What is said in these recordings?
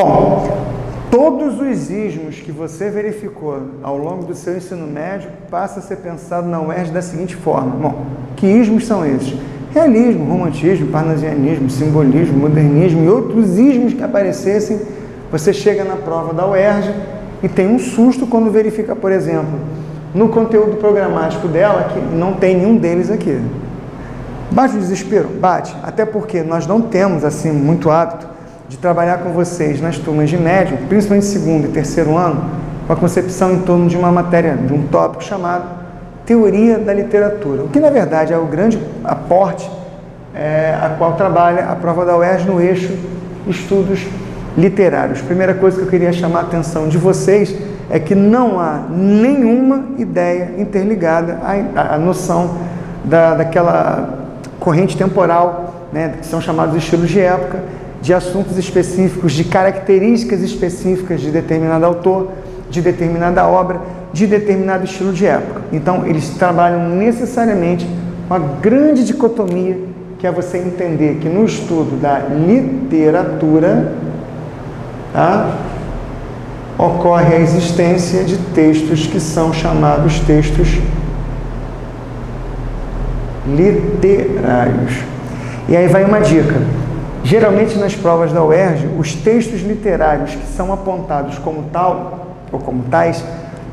Bom, todos os ismos que você verificou ao longo do seu ensino médio passa a ser pensado na UERJ da seguinte forma. Bom, que ismos são esses? Realismo, romantismo, parnasianismo, simbolismo, modernismo e outros ismos que aparecessem. Você chega na prova da UERJ e tem um susto quando verifica, por exemplo, no conteúdo programático dela, que não tem nenhum deles aqui. Bate o desespero? Bate. Até porque nós não temos, assim, muito hábito de trabalhar com vocês nas turmas de médio, principalmente segundo e terceiro ano, com a concepção em torno de uma matéria, de um tópico chamado Teoria da Literatura, o que na verdade é o grande aporte a qual trabalha a prova da UERJ no eixo Estudos Literários. Primeira coisa que eu queria chamar a atenção de vocês é que não há nenhuma ideia interligada à noção daquela corrente temporal, né, que são chamados estilos de época, de assuntos específicos, de características específicas de determinado autor, de determinada obra, de determinado estilo de época. Então, eles trabalham necessariamente uma grande dicotomia, que é você entender que no estudo da literatura, tá, ocorre a existência de textos que são chamados textos literários. E aí vai uma dica. Geralmente nas provas da UERJ, os textos literários que são apontados como tal, ou como tais,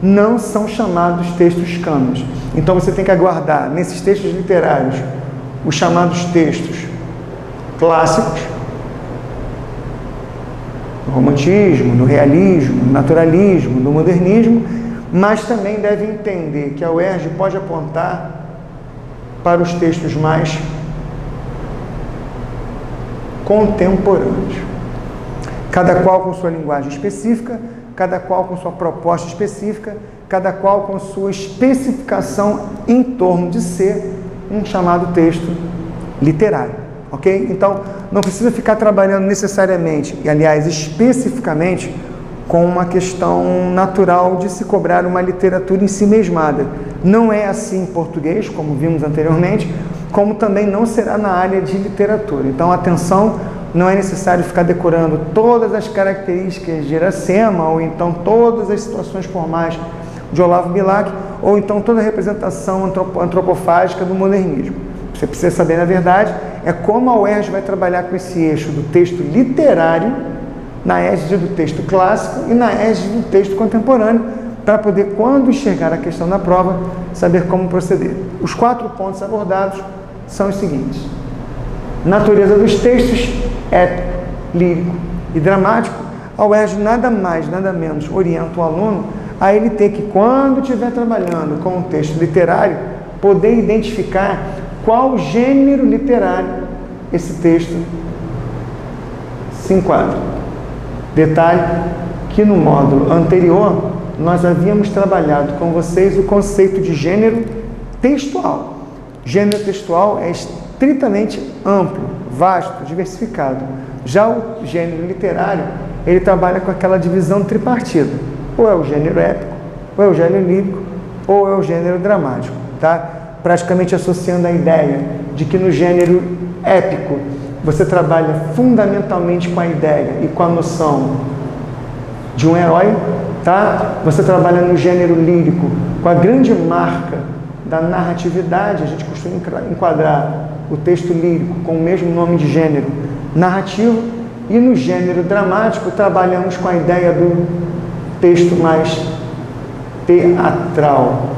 não são chamados textos cânones. Então você tem que aguardar nesses textos literários os chamados textos clássicos, do romantismo, do realismo, do naturalismo, do modernismo, mas também deve entender que a UERJ pode apontar para os textos mais contemporâneos, cada qual com sua linguagem específica, cada qual com sua proposta específica, cada qual com sua especificação em torno de ser um chamado texto literário, ok? Então, não precisa ficar trabalhando necessariamente, e aliás, especificamente, com uma questão natural de se cobrar uma literatura em si mesmada. Não é assim em português, como vimos anteriormente, como também não será na área de literatura. Então, atenção, não é necessário ficar decorando todas as características de Iracema, ou então todas as situações formais de Olavo Bilac, ou então toda a representação antropofágica do modernismo. Você precisa saber, na verdade, é como a UERJ vai trabalhar com esse eixo do texto literário, na égide do texto clássico e na égide do texto contemporâneo, para poder, quando enxergar a questão da prova, saber como proceder. Os 4 pontos abordados são os seguintes: natureza dos textos, épico, lírico e dramático. A UERJ nada mais, nada menos orienta o aluno a ele ter que, quando estiver trabalhando com o texto literário, poder identificar qual gênero literário esse texto se enquadra. Detalhe que no módulo anterior nós havíamos trabalhado com vocês o conceito de gênero textual. Gênero textual é estritamente amplo, vasto, diversificado. Já o gênero literário, ele trabalha com aquela divisão tripartida. Ou é o gênero épico, ou é o gênero lírico, ou é o gênero dramático, tá? Praticamente associando a ideia de que no gênero épico você trabalha fundamentalmente com a ideia e com a noção de um herói, tá? Você trabalha no gênero lírico com a grande marca da narratividade. A gente costuma enquadrar o texto lírico com o mesmo nome de gênero, narrativo. E no gênero dramático trabalhamos com a ideia do texto mais teatral.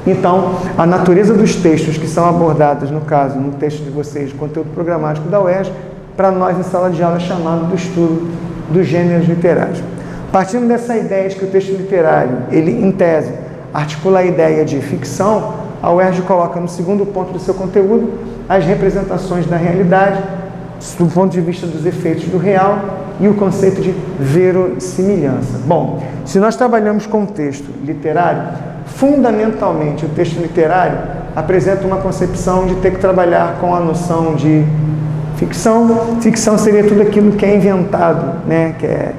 Então, a natureza dos textos que são abordados, no caso, no texto de vocês, conteúdo programático da UERJ, para nós em sala de aula é chamado do estudo dos gêneros literários. Partindo dessa ideia de que o texto literário, ele, em tese, articula a ideia de ficção, a UERJ coloca no segundo ponto do seu conteúdo as representações da realidade, do ponto de vista dos efeitos do real e o conceito de verossimilhança. Bom, se nós trabalhamos com o texto literário, fundamentalmente o texto literário apresenta uma concepção de ter que trabalhar com a noção de ficção. Ficção seria tudo aquilo que é inventado, né, que é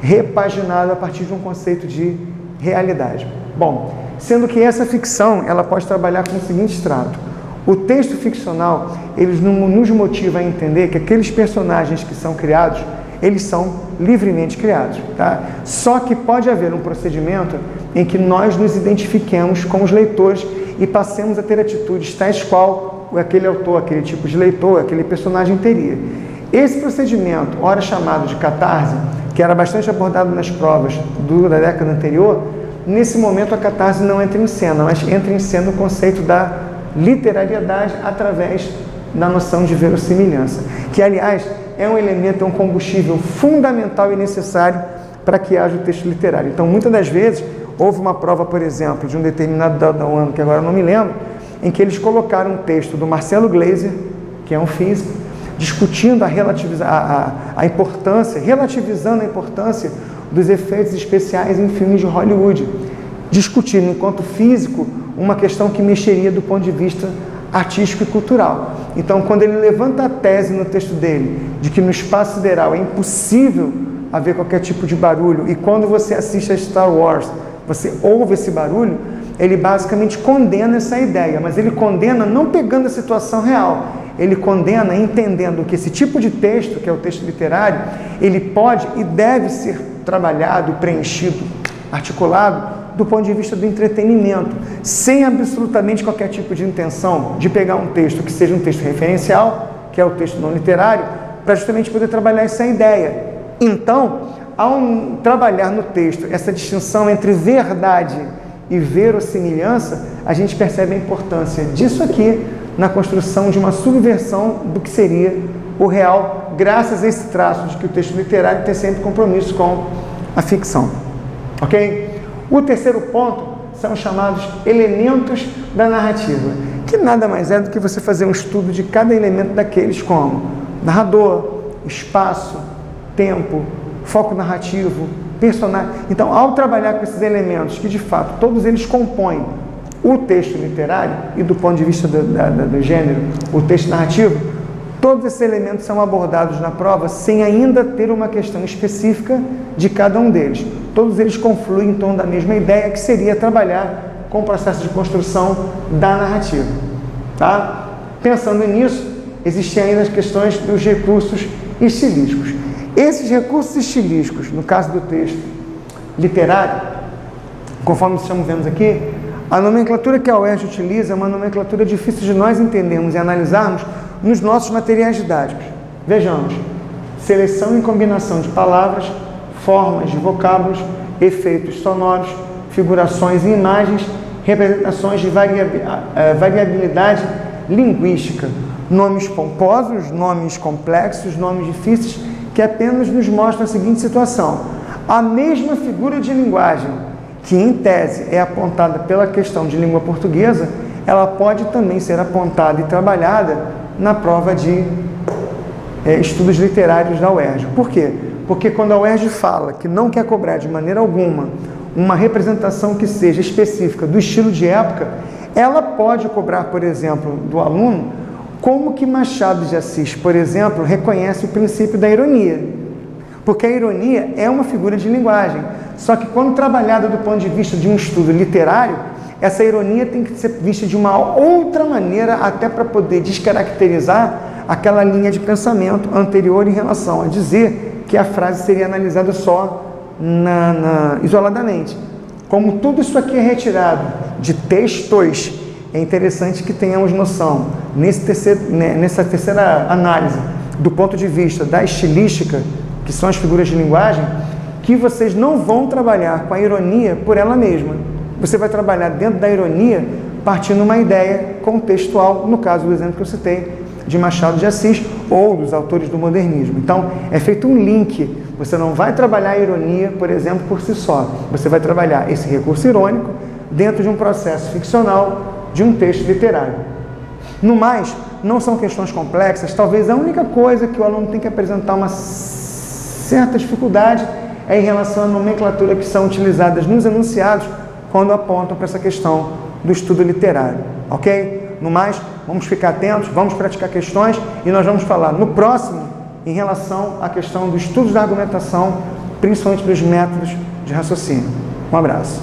repaginado a partir de um conceito de realidade. Bom, sendo que essa ficção, ela pode trabalhar com o seguinte extrato: o texto ficcional, ele nos motiva a entender que aqueles personagens que são criados, eles são livremente criados, tá? Só que pode haver um procedimento em que nós nos identifiquemos com os leitores e passemos a ter atitudes tais qual aquele autor, aquele tipo de leitor, aquele personagem teria. Esse procedimento, ora chamado de catarse, que era bastante abordado nas provas da década anterior, nesse momento a catarse não entra em cena, mas entra em cena o conceito da literariedade através da noção de verossimilhança, que, aliás, é um elemento, é um combustível fundamental e necessário para que haja o texto literário. Então, muitas das vezes, houve uma prova, por exemplo, de um determinado ano, que agora eu não me lembro, em que eles colocaram um texto do Marcelo Gleiser, que é um físico, discutindo a importância, relativizando a importância dos efeitos especiais em filmes de Hollywood, discutindo, enquanto físico, uma questão que mexeria do ponto de vista artístico e cultural. Então, quando ele levanta a tese no texto dele, de que no espaço sideral é impossível haver qualquer tipo de barulho, e quando você assiste a Star Wars, você ouve esse barulho, ele basicamente condena essa ideia, mas ele condena não pegando a situação real, ele condena entendendo que esse tipo de texto, que é o texto literário, ele pode e deve ser trabalhado, preenchido, articulado, do ponto de vista do entretenimento, sem absolutamente qualquer tipo de intenção de pegar um texto que seja um texto referencial, que é o texto não literário, para justamente poder trabalhar essa ideia. Então, ao trabalhar no texto essa distinção entre verdade e verossimilhança, a gente percebe a importância disso aqui na construção de uma subversão do que seria o real, graças a esse traço de que o texto literário tem sempre compromisso com a ficção. Ok? O terceiro ponto são os chamados elementos da narrativa, que nada mais é do que você fazer um estudo de cada elemento daqueles, como narrador, espaço, tempo, foco narrativo, personagem. Então, ao trabalhar com esses elementos, que de fato todos eles compõem o texto literário, e do ponto de vista do gênero, o texto narrativo, todos esses elementos são abordados na prova sem ainda ter uma questão específica de cada um deles. Todos eles confluem em torno da mesma ideia, que seria trabalhar com o processo de construção da narrativa. Tá? Pensando nisso, existem ainda as questões dos recursos estilísticos. Esses recursos estilísticos, no caso do texto literário, conforme estamos vendo aqui, a nomenclatura que a UERJ utiliza é uma nomenclatura difícil de nós entendermos e analisarmos nos nossos materiais didáticos. Vejamos: seleção e combinação de palavras, formas de vocábulos, efeitos sonoros, figurações e imagens, representações de variabilidade linguística, nomes pomposos, nomes complexos, nomes difíceis, que apenas nos mostram a seguinte situação: a mesma figura de linguagem, que em tese é apontada pela questão de língua portuguesa, ela pode também ser apontada e trabalhada na prova de estudos literários da UERJ. Por quê? Porque quando a UERJ fala que não quer cobrar de maneira alguma uma representação que seja específica do estilo de época, ela pode cobrar, por exemplo, do aluno como que Machado de Assis, por exemplo, reconhece o princípio da ironia. Porque a ironia é uma figura de linguagem, só que quando trabalhada do ponto de vista de um estudo literário, essa ironia tem que ser vista de uma outra maneira, até para poder descaracterizar aquela linha de pensamento anterior em relação a dizer que a frase seria analisada só isoladamente. Como tudo isso aqui é retirado de textos, é interessante que tenhamos noção, nessa terceira análise, do ponto de vista da estilística, que são as figuras de linguagem, que vocês não vão trabalhar com a ironia por ela mesma. Você vai trabalhar dentro da ironia partindo de uma ideia contextual, no caso do exemplo que eu citei, de Machado de Assis ou dos autores do modernismo. Então, é feito um link. Você não vai trabalhar a ironia, por exemplo, por si só. Você vai trabalhar esse recurso irônico dentro de um processo ficcional de um texto literário. No mais, não são questões complexas. Talvez a única coisa que o aluno tem que apresentar uma certa dificuldade é em relação à nomenclatura que são utilizadas nos enunciados quando apontam para essa questão do estudo literário, ok? No mais, vamos ficar atentos, vamos praticar questões e nós vamos falar no próximo em relação à questão do estudo da argumentação, principalmente dos métodos de raciocínio. Um abraço.